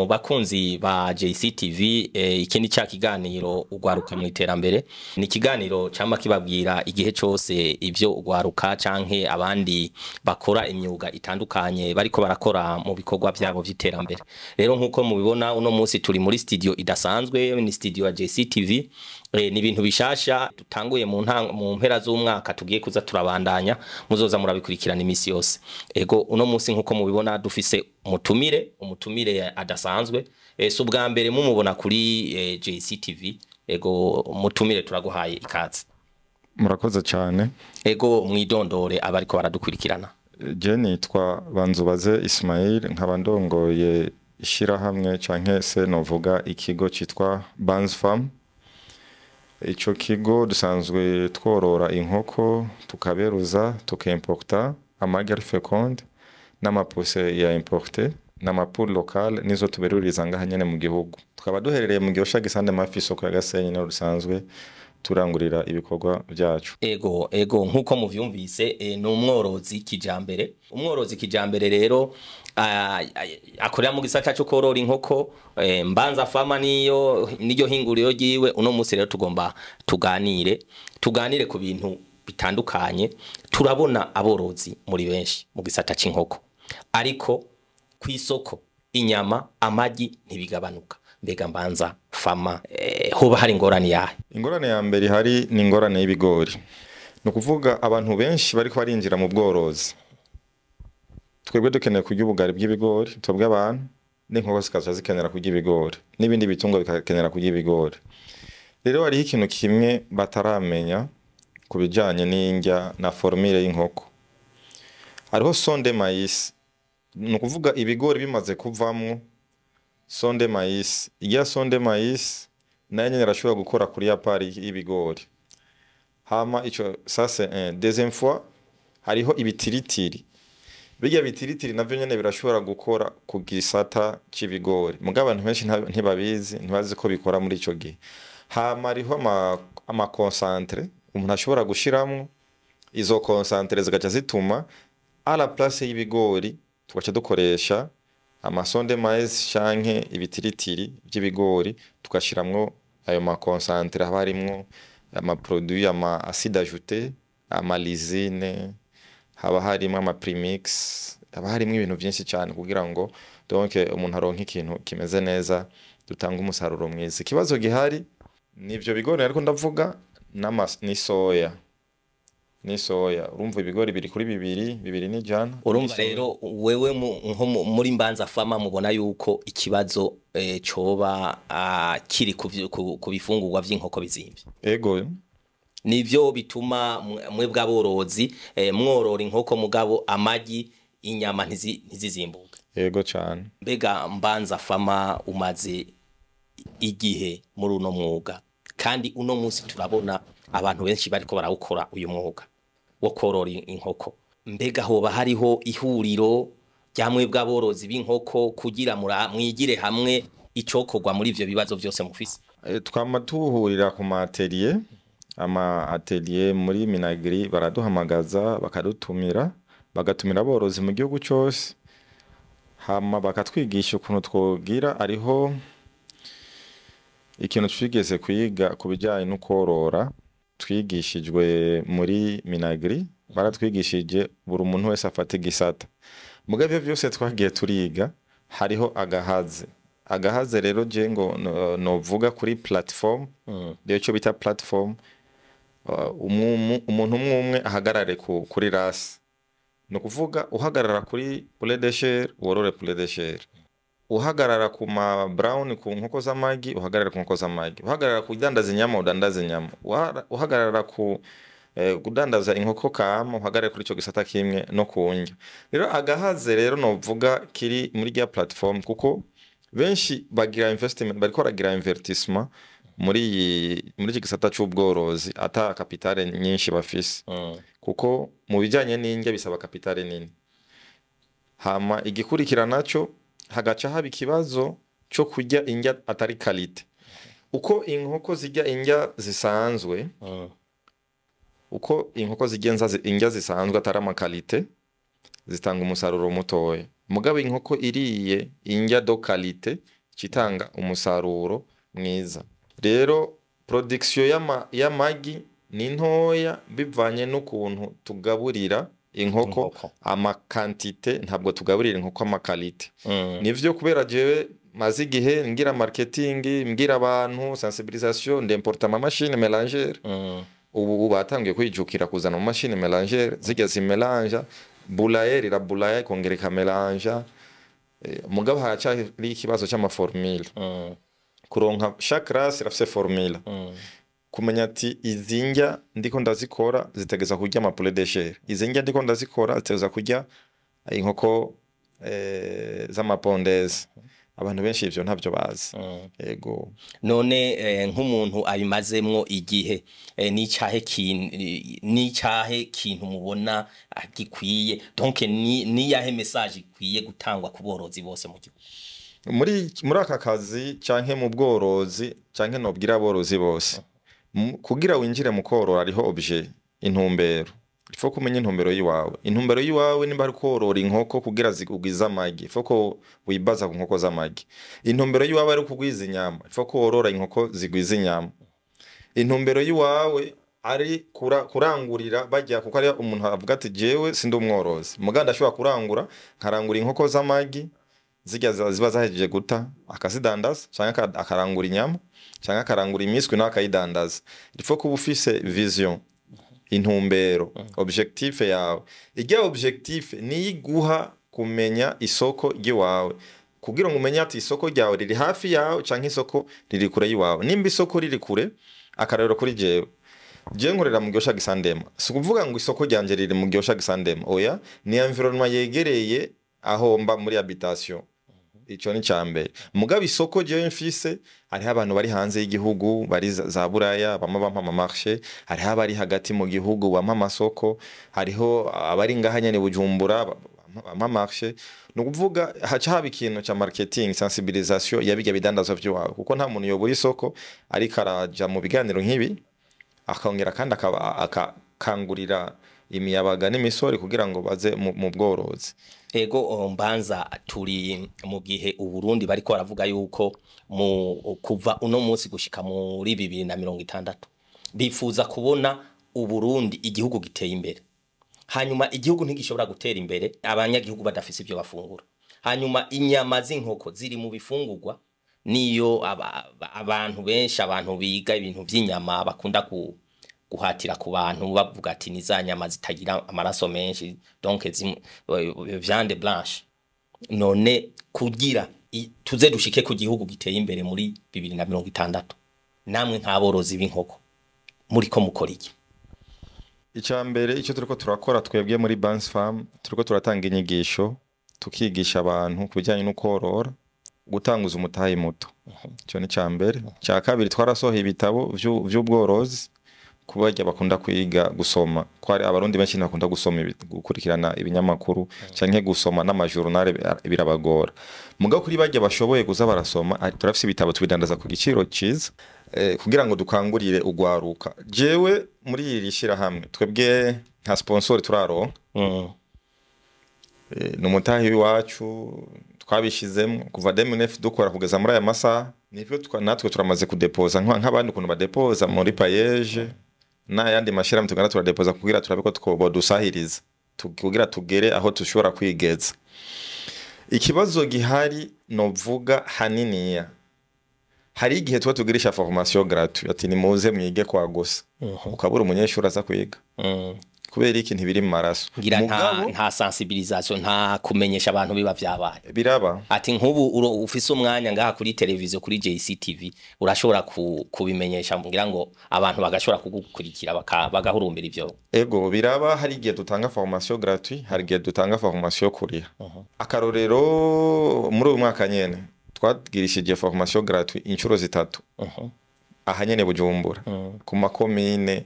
bakunzi ba JCTV iki ni cya kiganiro ugwaruka mu iterambere ni kiganiro cyama kibabwira igihe cyose ivyo ugwaruka canke abandi bakora imyuga itandukanye bariko barakora mu bikorwa byabo by'iterambere. Rero nkuko mubibona uno munsi turi muri studio idasanzwe, ni studio ya JCTV. Ni ibintu bishasha dutanguye mu mpera z'umwaka tugiye kuza turabandanya, muzoza murabikurikirana imisi yose. Ego uno munsi nkuko mubibona dufise umutumire adasanzwe. So bwa mbere mumubona kuri JCTV. Ego mutumire turaguhaye ikaze. Murakoze cyane. Ego mwidondore abariko baradukurikirana. Je nitwa Banzubaze Ismail, nkaba ndongoye ishirahamwe canke se novuga ikigo citwa Banz Farm. Ico kigo dusanzwe tworora inkoko, tukaberuza, tukimporta amagi féconde n'amapuse ya importe n'amapure local nizo tuberuriza ngaha nyene mu gihugu. Tukaba duherereye mu Gihosha Gisande mafi isoko ya Gasenyi no rusanzwe turangurira ibikorwa byacu. Ego nkuko muvyumvise ni umworozi kijambere. Umworozi kijambere rero akorera mu gisata cyo korora inkoko. Mbanza fama niyo hinguriro giwe. Uno munsi rero tugomba tuganire ku bintu bitandukanye. Turabona aborozi muri benshi mu gisata c'inkoko, ariko kwisoko inyama amagi ntibigabanuka. Mbega Mbanza fama hoba hari ingorane yahe? Ingorane ya mbere hari ni ingorane y'ibigori. No kuvuga abantu benshi bariko barinjira mu bworozi. Twebwe dukeneye kurya ubugari bw'ibigori, twebwe abantu n'inkoko zikaza zikenera kurya ibigori, n'ibindi bitungwa bikakenera kurya ibigori. Rero hari ikintu kimwe bataramenya kubijanye n'indya na formule y'inkoko. Hariho sonde maïs. No kuvuga ibigori bimaze kuvamwo sonde maïs. Iya sonde maïs nayo nyene irashobora gukora kuri ya pari y'ibigori. Hama ico ça c'est un. Deuxième fois hariho ibitiritiri. Bijya bitiritiri navyo nyene birashobora gukora ku gisata c'ibigori. Mugabo abantu benshi ntibabizi, ntibazi ko bikora muri ico gihe. Hama hariho ama concentre umuntu ashobora gushiramo, izo concentre zigaca zituma à la place y'ibigori tugaca dukoresha amasonde maïs canke ibitiritiri by'ibigori tugashiramwo ayo ma concentre, haba harimwo ama produit ama acide ajouté, ama lysine, haba harimo ama premix, haba harimo ibintu byinshi cyane kugira ngo donc umuntu aronke ikintu kimeze neza, dutanga umusaruro mwiza. Ikibazo gihari nivyo bigori ariko ndavuga ni soya. Urumva ibigori biri kuri bibiri n'ijana. Urumva rero wewe nko muri Mbanza fama mubona yuko ikibazo coba kiri ku bifungurwa vy'inkoko bizimvye. Ego nivyo bituma mwe bw'aborozi mworora inkoko mugabo amagi inyama ntizizimbuka. Ego cyane. Mbega Mbanza fama umaze igihe muri uno mwuga, kandi uno munsi turabona abantu benshi bariko barawukora uyu mwuga wo korora inkoko. Mbega hoba hariho ihuriro ryamwe bw'aborozi b'inkoko kugira mwigire hamwe icokorwa muri ivyo bibazo byose mufise? Twama tuhurira ku ama atelier muri Minagri, baraduhamagaza bakadutumira, bagatumira aborozi mu gihugu cyose, hama bakatwigisha ukuntu twogira. Ariho ikintu twigeze kwiga kubijyanye no korora, twigishijwe muri Minagri, baratwigishije buri umuntu wese afata igisata. Mugabo byose twagiye turiga hariho agahaze rero je ngo novuga kuri platform, rero cyo bita platform, umuntu umwe ahagarare kuri rasi. No kuvuga uhagarara kuri poulet de chair worore poulet de chair, uhagarara ku ma brown ku nkoko z'amagi uhagarara ku nkoko z'amagi, uhagarara ku dandaza inyama udandaza inyama, uhagarara ku kudandaza inkoko kama uhagarara kuri ico gisata kimwe no kunja. Rero agahaze rero novuga kiri muri ya platform, kuko benshi bagira investment, bariko baragira investissement muri gisata c'ubworozi ata kapitale nyinshi bafise. Kuko mu bijanye n'indya bisaba kapitale nini. Hama igikurikira naco hagaca haba ikibazo cyo kurya indya atari quality. Uko inkoko zijya indya zisanzwe, uko inkoko zigenza indya zisanzwe atari ama quality, zitanga umusaruro mutoya. Mugabo inkoko iriye indya do qualité kitanga umusaruro mwiza. Rero production y'amagi ni ntoya bivanye n'ukuntu tugaburira inkoko ama quantité, ntabwo tugaburira inkoko ama qualité. Nivyo kubera jewe maze igihe ngira marketing, mbwira abantu sensibilisation, ndimporta ama machine mélangère. Ubu batangiye kwijukira kuzana ama machine mélangère zijya zimelanja bulaye rira bulaye kongereka melanja. Mugabo haracyari ikibazo cy'ama formule. Kuronka chaque race irafise formule. Kumenya ati izinjya ndiko ndazikora zitegeza kurya ama poulet de chair, izinjya ndiko ndazikora zitegeza kurya inkoko z'amapondeze. Abantu benshi ivyo ntavyo bazi. Yego. None nk'umuntu abimazemwo igihe nicahe kintu mubona gikwiye, donc ni yahe message ikwiye gutangwa ku borozi bose mu gihugu? Muri aka kazi canke mu bworozi canke nobwira aborozi bose, kugira winjire mu korora ariho objet, intumbero. Ifo kumenya intumbero yiwawe. Intumbero yiwawe nimba ari korora inkoko kugira zigugiza amagi, ifo ko wibaza ku nkoko z'amagi. Intumbero yiwawe ari kugwiza inyama, ifo ko worora inkoko zigwiza inyama. Intumbero yiwawe ari kurangurira bajya, kuko ari umuntu avuga ati jewe sindi umworozi, muganda ashobora kurangura nkarangura inkoko z'amagi zijya ziba zahejeje guta akazidandaza, cyangwa akarangura inyama, cyangwa akarangura imiswi nawe akayidandaza. Ifo kuba ufise vision, intumbero, objectif yawe. Ijya objectif ni iguha kumenya isoko ryiwawe, kugira ngo umenye ati isoko ryawe riri hafi yawe canke isoko riri kure yiwawe. Nimba isoko riri kure, akarero kuri jewe nkorera mu Gyosha Gisandema, si kuvuga ngo isoko ryanje riri mu Gyosha Gisandema, oya, ni environnement yegereye aho mba muri habitation. Ico ni cyambere. Mugabo isoko jewe mfise, hari abantu bari hanze y'igihugu, bari za Buraya bamwe bampa ama marché, hari abari hagati mu gihugu bampa amasoko, hariho abari ngaha nyene Bujumbura ama marché. No kuvuga haca haba ikintu ca marketing, sensibilisation yabiga bidandazwa vyawe, kuko nta muntu yobura isoko ariko araja mu biganiro nk'ibi akongera kandi akakangurira imiyabaga n'imisori kugira ngo baze mu bworozi. Ego mbanza turi mu gihe Uburundi bariko baravuga yuko kuva uno munsi gushika muri 2060 bifuza kubona Uburundi igihugu giteye imbere. Hanyuma igihugu ntigishobora gutera imbere abanyagihugu badafise ibyo bafungura. Hanyuma inyama z'inkoko ziri mu bifungurwa, niyo abantu benshi, abantu biga ibintu by'inyama bakunda guhatira ku bantu bavuga ati nizanyama zitagira amaraso menshi, donc viande blanche. None kugira tuze dushike ku gihugu giteye imbere muri 2060, namwe nk'aborozi b'inkoko muri ko mukora iki? Icambere icyo turiko turakora twebwe muri Bans Farm, turiko turatanga inyigisho, tukigisha abantu kubijyanye no korora, gutanguza umutahe muto. Cyo ni cyambere. Cya kabiri twarasohoye ibitabo vy'ubworozi kubajya bakunda kwiga gusoma. Kwari abarundi benshi nakunda gusoma gukurikirana ibinyamakuru canke gusoma n'amajurnal birabagora. Mugabo kuri bajya bashoboye kuza barasoma, turafise ibitabo tubidandaza ku giciro ciza kugira ngo dukangurire ugwaruka. Jewe muri iri shira hamwe twebwe nka sponsor turaronka. N'umutahi wacu twabishizemo kuva 2009 dukora kugeza muri aya masaha. Nivyo natwe turamaze kudepoza nk'abandi kuntu badepoza muri payeje na yandi mashira mtugana turadepoza kugira turabiko twobodusahiriza kugira tugere aho tushobora kwigeza. Ikibazo gihari novuga haniniya, hari igihe tuba tugirisha formation gratuite ati nimuze mwige kwa gusa ukabura umunyeshuri aza kwiga kubera iki ntibiri mu maraso. Nta sensibilisation, nta kumenyesha abantu biba vyabaye biraba. Ati nk'ubu ufise umwanya ngaha kuri televiziyo kuri JCTV urashobora kubimenyesha ngira ngo abantu bagashobora kugukurikira bagahurumbira ivyo. Ego biraba, hari igihe dutanga formation gratuite, hari igihe dutanga formation kuriha. Akarorero muri uyu mwaka nyene twagirishije formation gratuite inshuro zitatu aha nyene Bujumbura ku makomine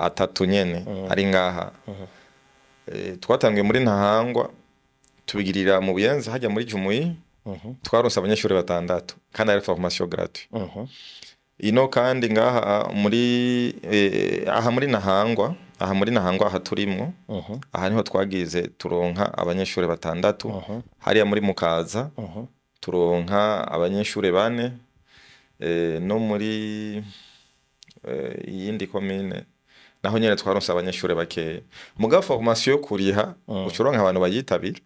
atatu nyene ari ngaha. Twatangiye muri Ntahangwa tubigirira mu Buyenzi hajya muri Jumuyi, twaronse abanyeshuri 6 kandi ari formation gratuite. Ino kandi ngaha muri Ntahangwa aha muri Nahangwa aha turimwo aha niho twagize turonka abanyeshuri batandatu hariya muri Mukaza turonka abanyeshuri bane no muri iyindi commune naho nyene twaronse abanyeshuri bake muga formation yo kuriha ucuronka abantu bayitabira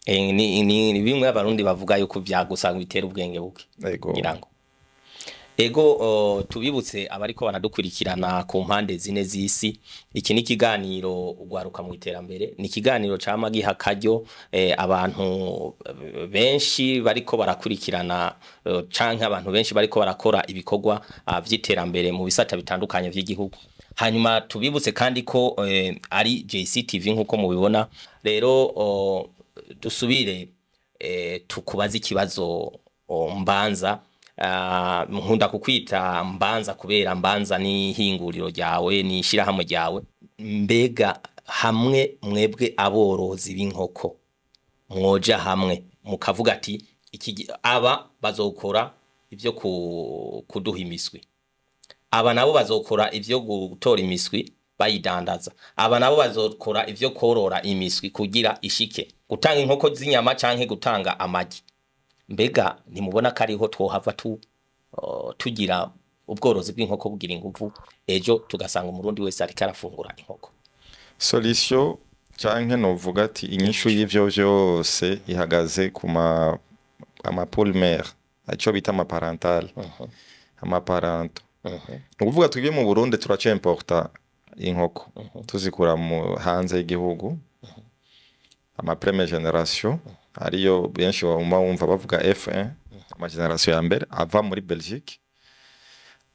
ni bimwe abarundi bavuga yuko vyagusanga bitera ubwenge buke ngirango ego tubibutse abariko banadukurikirana ku mpande zine z'isi iki ni kiganiro ugwaruka mu iterambere ni kiganiro ca Amagi hakaryo abantu benshi bariko barakurikirana canke abantu benshi bariko barakora ibikorwa vy'iterambere mu bisata bitandukanye vy'igihugu hanyuma tubibutse kandi ko ari JCTV nkuko mubibona rero dusubire tukubaza ikibazo mbanza nkunda kukwita mbanza kubera mbanza ni hinguriro ryawe ni shirahamwe ryawe mbega hamwe mwebwe aborozi b'inkoko mwoja hamwe mukavuga ati aba bazokora ivyo kuduha imiswi aba nabo bazokora ivyo gutora imiswi bayidandaza aba nabo bazokora ivyo korora imiswi kugira ishike gutanga inkoko z'inyama canke gutanga amagi mbega nimubona kariho twohava tugira ubworozi bw'inkoko bugira ingufu ejo tugasanga umurundi wese ariko arafungura inkoko solution canke novuga ati inyishu y'ivyo vyose ihagaze kuma polymer aco bita amaparental amaparanto nukuvuga twebwe mu Burundi turaca importa inkoko tuzikura mu hanze y'igihugu ama première génération ariyo benshi wumva bavuga F1 ama generation ya mbere ava muri Belgique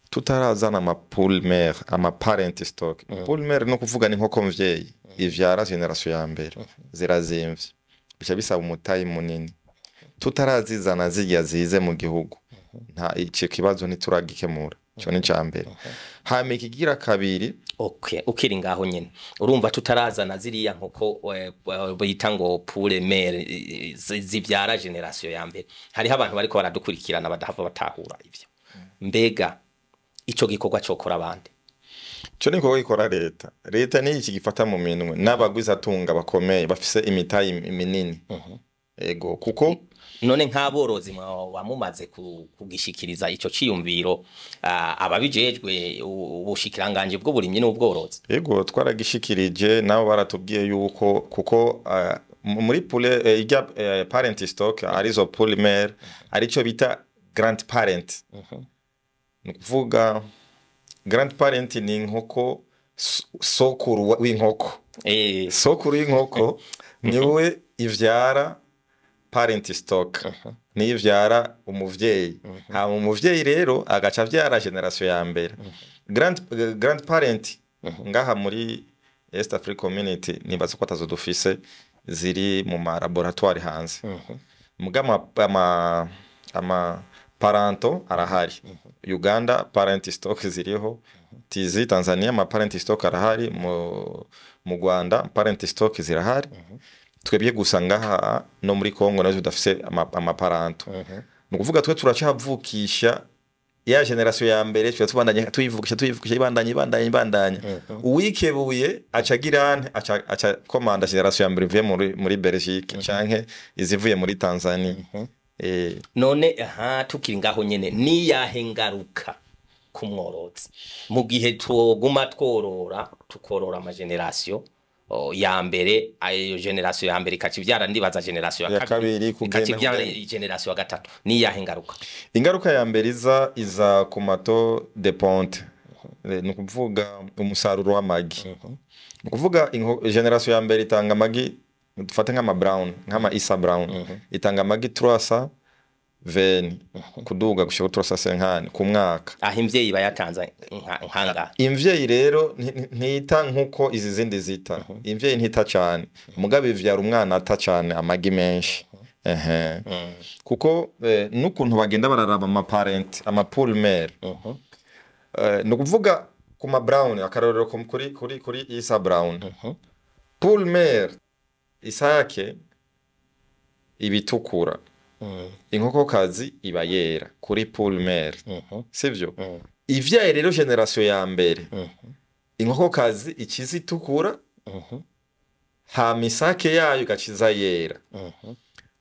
tutarazana ama polymer ama parent stock polymer no kuvuga ni nkoko mvyeyi ivyara generation ya mbere zirazimvye bica bisaba umutayi munini tutarazizana zirya zize mu gihugu nta ico kibazo ntituragikemura cyo ni cyambere hame kigira kabiri ukiri ngaho nyene urumva tutarazana ziriya nkoko bita ngo polymer zivyara generation ya mbere hari abantu bariko baradukurikirana badahava batahura ivyo mbega ico gikorwa cokora abandi cyo niko gikora leta ni iki gifata mu minwe n'abagwiza tunga bakomeye bafise imitayi minini ego kuko none nk'aborozi wamumaze kugishikiriza ico ciyumviro ababijejwe ubushikiranganje bwo burimye n'ubworozi ego twaragishikirije nabo baratubwiye yuko kuko muri parent stock arizo polymer arico bita grand parent nukuvuga grand parent ni inkoko sokuru w'inkoko sokuru w'inkoko niwe ivyara parent stock ni ivyara umuvyeyi ha umuvyeyi rero agaca vyara generation ya mbere grand parent ngaha muri East Africa Community nibaza ko atazo dufise ziri mu ma laboratoire hanze mugama ama paranto arahari Uganda parent stock ziriho tizi Tanzania ama parent stock arahari mu Rwanda parent stock zirahari twebye gusa ngaha no muri Kongo nazo dafise amaparanto nukuvuga twe turacavukisha ya generation ya mbere twe tubandanye tuyivukisha ibandanye uwikebuye acagirane aca komanda generation ya mbere ivuye muri Belgique canke izivuye muri Tanzania none tukiri ngaho nyene ni yahe ngaruka ku mworozi mu gihe tuguma tukorora ama generation ya mbere ayo generation ya mbere ikacivyara ndibaza generation ya kabiri ikacivyara generation ya gatatu ni yahe ingaruka ya mbere iza ku mato de ponte nukuvuga umusaruro w'amagi nukuvuga generation ya mbere itanga amagi dufate nk'ama brown nk'ama isa brown itanga amagi 300 veni kuduga gushika 350 ku mwaka imvyeyi bayatanza nkanga imvyeyi rero ntita nkuko izi zindi zita imvyeyi ntita cyane mugabe ivyara umwana ata cyane amagi menshi kuko nukuntu bagenda bararaba ama parent ama polymer no kuvuga ku ma brown akarorero kuri isa brown polymer isake ibitukura inkoko kazi iba yera kuri polymer sivyo ivyaye rero generation ya mbere inkokokazi ikiza itukura ha misake yayo gaciza yera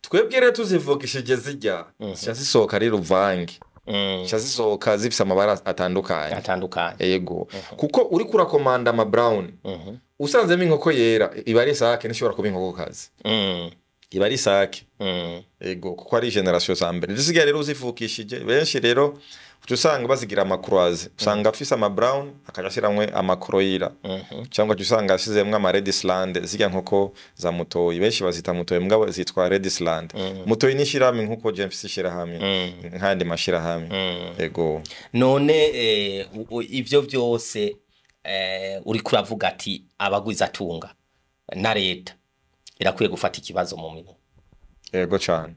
twebwe rero tuzivukishije zirya zisohoka ari ruvange zisohoka zifise amabara atandukanye yego kuko uri kurakomanda ama brown usanzemo inkoko yera iba ari sake nishobora kuba inkokokazi iba ari sake yego kuko ari generation za mbere zisigaye rero uzivukishije benshi rero usanga bazigira amakroise usanga afise ama brown akajashiramwe amakroira cyangwa usanga asizemwe ama redisland zirya nkoko za mutoyi benshi bazita mutoyi mugabo zitwa redisland mutoyi nishirame nkuko James shira hamwe nkandi mashira hamwe yego none ivyo byose uri kuravuga ati abagwiza tunga na leta irakwiye gufata ikibazo mu minwe yego cyane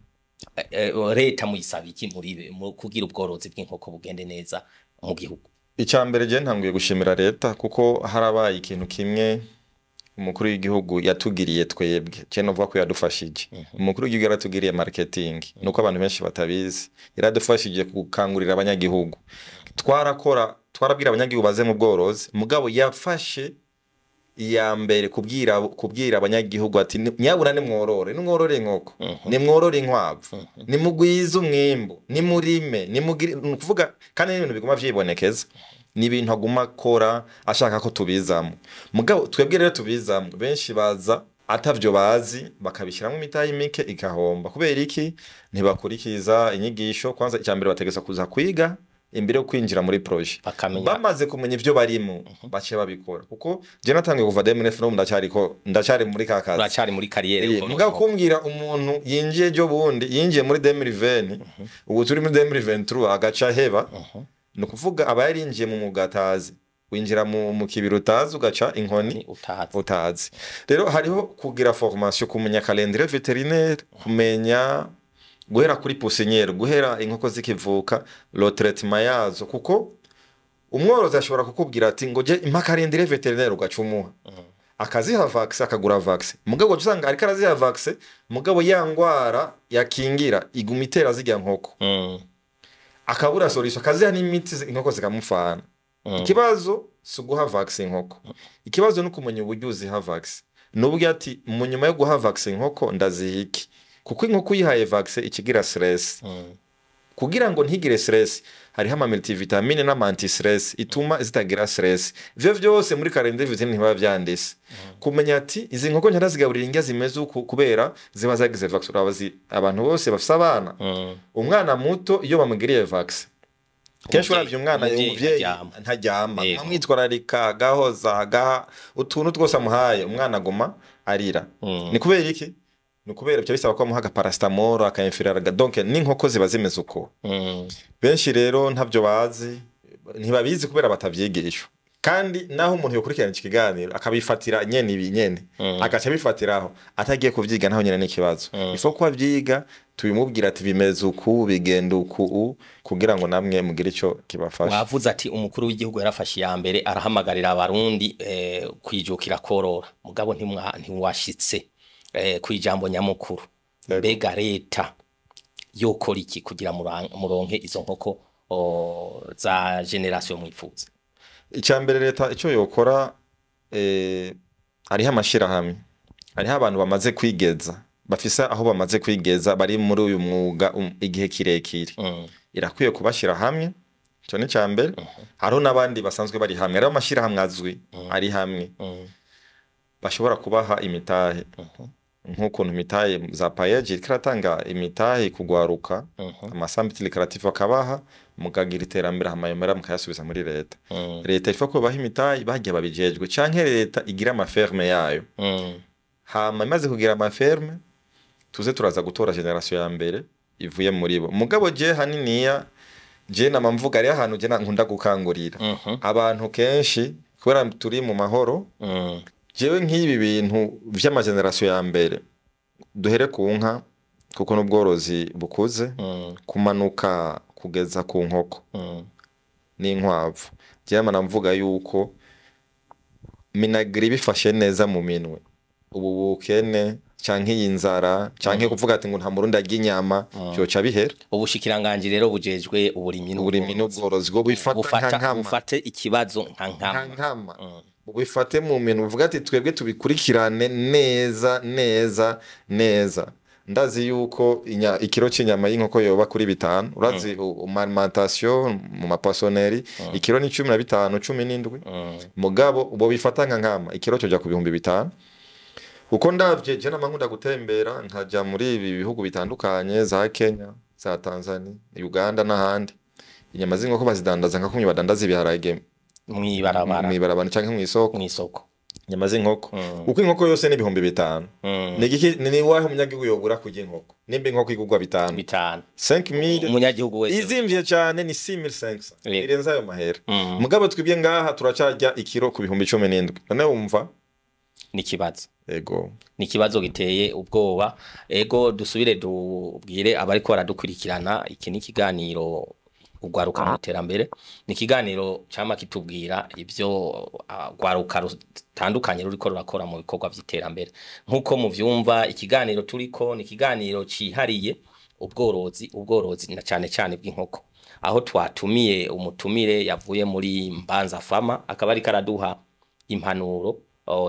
leta muyisaba iki muri kugira ubworozi bw'inkoko bugende neza mu gihugu icyambere je ntanguye gushimira leta kuko harabaye ikintu kimwe umukuru w'igihugu yatugiriye twebwe cyo novuga ko yadufashije umukuru w'igihugu yaratugiriye marketing nuko abantu benshi batabizi yaradufashije gukangurira abanyagihugu twarabwira abanyagihugu baze mu bworozi mugabo yafashe iya mbere kubwira abanyagihugu ati nyabura nimworore inkoko nimworore inkwavu nimugwiza umwimbo nimurime kuvuga kandi n'ibintu biguma vyibonekeza ni ibintu aguma akora ashaka ko tubizamo mugabo twebwe rero tubizamo benshi baza atavyo bazi bakabishiramo imitayi mike igahomba kubera iki ntibakurikiza inyigisho kwanza icyambere bategeza kuza kwiga imbere yo kwinjira muri projet bamaze kumenya ivyo barimo bace babikora kuko je natangiye kuva 2009 ndacyari muri kakazi uracyari muri carrière mugabo kumbwira umuntu yinjiye jo bundi yinjiye muri 2020 ubu turi muri 2023 agaca heba no kuvuga abayarinjiye mu mugatazi winjira mu kibiro utazi ugaca inkoni utazi rero hariho kugira formation kumenya calendrier vétérinaire kumenya guhera kuri poussinière guhera inkoko zikivuka lo traitement yazo kuko umworozi ashobora kukubwira ati ngo je impakarindire vétérinaire ugacumuha akaziha vaccine akagura vaccine mugabo usanga ariko araziha vaccine mugabo yangwara yakingira igumitera zijya nkoko akabura solution akaziha n'imiti inkoko zikamufana ikibazo suguha vaccine inkoko ikibazo nuko umenye uburyo uziha vaccine nubwo ati mu nyuma yo guha vaccine inkoko ndazihiki kuko inkoko yihaye vaccine ikigira stress kugira ngo ntigire stress hariho ama multivitamine na anti stress ituma zitagira stress vyo vyose muri calendrier vitamine ntiba vyandise kumenya ati izi nkoko ntarazigaburira indya zimeze uko kubera ziba zagize vaccine abazi abantu bose bafisa abana umwana muto iyo bamugiriye vaccine kenshi uravye umwana yumvye ntajyama amwitwararika gahoza utuntu twose amuhaye umwana agoma arira ni kubera iki nukubera byo bisaba ko muhaga paracetamol akainfiraraga donc n'inkoko ziba zimeze uko benshi rero ntabyo bazi ntibabizi kubera batavyigisha kandi naho umuntu yokurikirana ikiganiro akabifatira nyene ibinyene agaca bifatiraho atagiye kuvyiga naho nyene n'ikibazo ifo kwa vyiga tubimubwira ati bimeze uku bigenda uku kugira ngo namwe mugire ico kibafasha wavuze ati umukuru w'igihugu yarafashe ya mbere arahamagarira abarundi kwijukira korora mugabo ntiwashitse kwijambo nyamukuru mbega leta yokora iki kugira muronke izo nkoko za generation mwifuza icyambere leta ico yokora hariho amashirahamwe hariho abantu bamaze kwigeza bafisa aho bamaze kwigeza bari muri uyu mwuga igihe kirekire irakwiye kubashira hamwe cyo ni cyambere hariho nabandi basanzwe bari hamwe rero amashirahamwe azwi ari hamwe bashobora kubaha imitahe nkuko imitahe za payaje kiratanga imitahe kugwaruka amasambiti lucrative akabaha mukagira iterambere hamayomera mukayasubiza muri leta leta ifa ko baha imitahe bagiye babijejwe canke leta igira amaferme yayo hama imaze kugira amaferme tuze turaza gutora generation ya mbere ivuye muri bo mugabo je haniniya je namamvuga ari ahantu je nkunda gukangurira abantu kenshi kubera turi mu mahoro jewe nk'ibi bintu vy'amageneration ya mbere duhere ku nka kuko n'ubworozi bukuze kumanuka kugeza ku nkoko n'inkwavu jewe namvuga yuko minagri bifashe neza mu minwe ubu bukene canke yinzara canke kuvuga ati ngo nta murundi aginyama cyoca bihera ubushikiranganje rero bujejwe uburimyi n'ubworozi bwo bifata ufate ikibazo nka nkama bifate mu minwe uvuga ati twebwe tubikurikirane neza ndazi yuko ikiro cy'inyama y'inkoko yoba kuri 5 urazi alimentation mu mapasoneri ikiro ni 15 17 mugabo ubo bifatanga nkama ikiro cyo ku 5,000 uko ndavye je namakunda gutembera nkaja muri ibi bihugu bitandukanye za Kenya za Tanzania Uganda n'ahandi inyama z'inkoko bazidandaza nka kumwe badandaza ibiharage mwibarabara canke mwisoko inyama z'inkoko uko inkoko yose ni 5,000 ni wahe umunyagihugu yogura kujya inkoko nimba inkoko igurwa 5,000 umunyagihugu wese izimvye cyane ni 6,500 irenza ayo mahera mugabo twibye ngaha turacarya ikiro ku 17,000 none wumva ni kibazo ego ni kibazo giteye ubwoba ego dusubire dubwire abariko baradukurikirana iki ni kiganiro ugwaruka mu iterambere ni kiganiro cyama kitubwira ivyo gwaruka rutandukanye ruriko rurakora mu bikorwa vy'iterambere nkuko muvyumva ikiganiro turiko ni kiganiro cihariye ubworozi na cyane bw'inkoko aho twatumiye umutumire yavuye muri Mbanza Fama akaba ari karaduha impanuro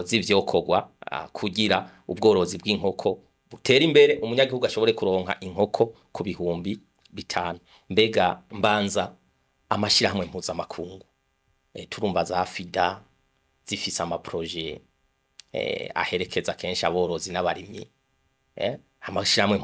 z'ivyokorwa kugira ubworozi bw'inkoko butera imbere umunyagihugu ashobore kuronka inkoko ku 5,000 mbega Mbanza amashirahamwe mpuzamakungu turumva za FIDA zifise amaproje aherekeza kenshi aborozi n'abarimyi amashirahamwe